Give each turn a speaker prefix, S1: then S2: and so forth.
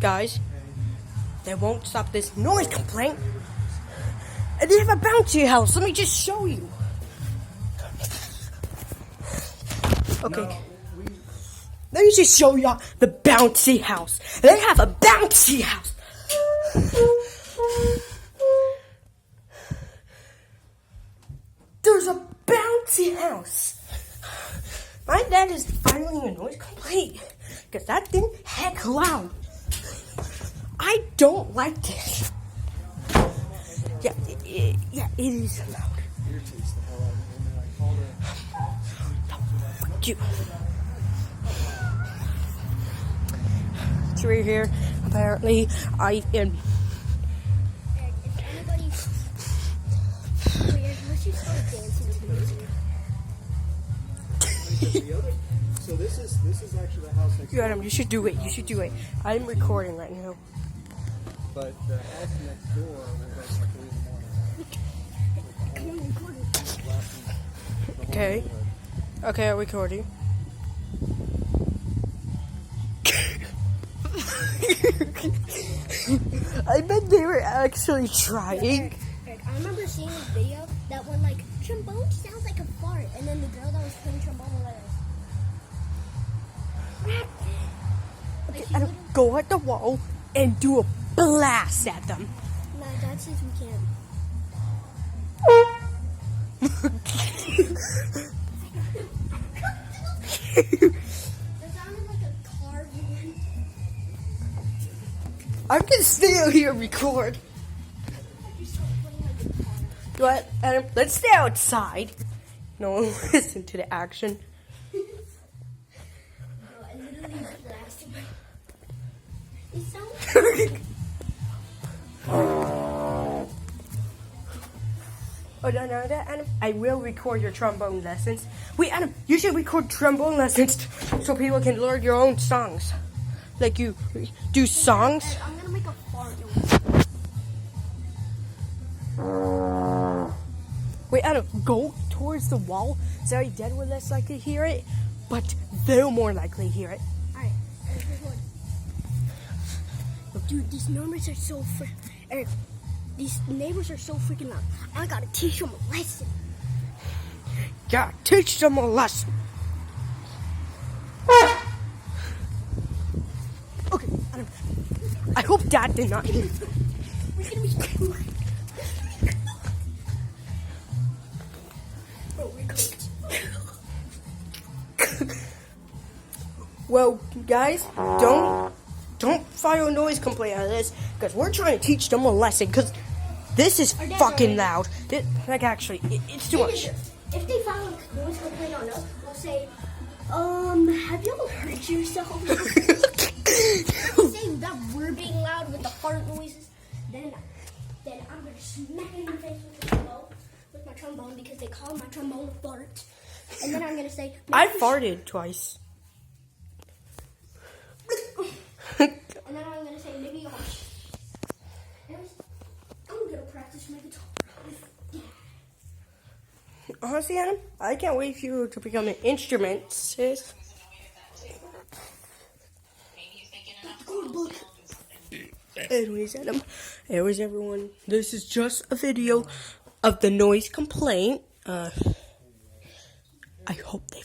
S1: guys, they won't stop this noise complaint. And they have a bouncy house. Let me just show you. Okay. Let me just show y'all the bouncy house. They have a bouncy house. There's a bouncy house. My dad is filing a noise complaint because that thing heck loud. I don't like this. Yeah, it is loud. Fuck you. It's right here. Apparently, I am.
S2: If anybody, let's just start dancing with music.
S3: So this is actually the house next door.
S1: Adam, you should do it. You should do it. I'm recording right now.
S3: But the house next door was like 3 in the morning.
S1: Okay. Okay, I'm recording. I bet they were actually trying.
S2: Eric, I remember seeing a video that one like trombone sounds like a fart, and then the girl that was playing trombone was like,
S1: Okay, Adam, go at the wall and do a blast at them.
S2: nah, Dad says we can't. That sounded like a car van.
S1: I'm gonna stay out here and record.
S2: You started playing like a car.
S1: Go ahead, Adam, let's stay outside. No one will listen to the action.
S2: Bro, I literally blasted my. It sounds.
S1: Oh, no, Adam, I will record your trombone lessons. Wait, Adam, you should record trombone lessons so people can learn your own songs. Like you do songs.
S2: I'm gonna make a fart noise.
S1: Wait, Adam, go towards the wall. Sorry, Dad will less likely hear it, but they'll more likely hear it.
S2: Alright, here's one. Dude, these neighbors are so Eric, these neighbors are so freaking loud. I gotta teach them a lesson.
S1: Yeah, teach them a lesson. Okay, Adam, I hope Dad did not hear.
S2: We're gonna be Bro, we're cooked.
S1: Well, guys, don't file a noise complaint out of this, because we're trying to teach them a lesson, because this is fucking loud. Like, actually, it's too much.
S2: If they file a noise complaint on us, we'll say, have you ever hurt yourself? Saying that we're being loud with the fart noises, then I'm gonna smack in your face with my trombone because they call my trombone a fart. And then I'm gonna say,
S1: I farted twice.
S2: and then I'm gonna say, maybe you'll I'm gonna practice my guitar.
S1: Honestly, Adam, I can't wait for you to become an instrumentist. Anyways, Adam, anyways, everyone, this is just a video of the noise complaint. I hope they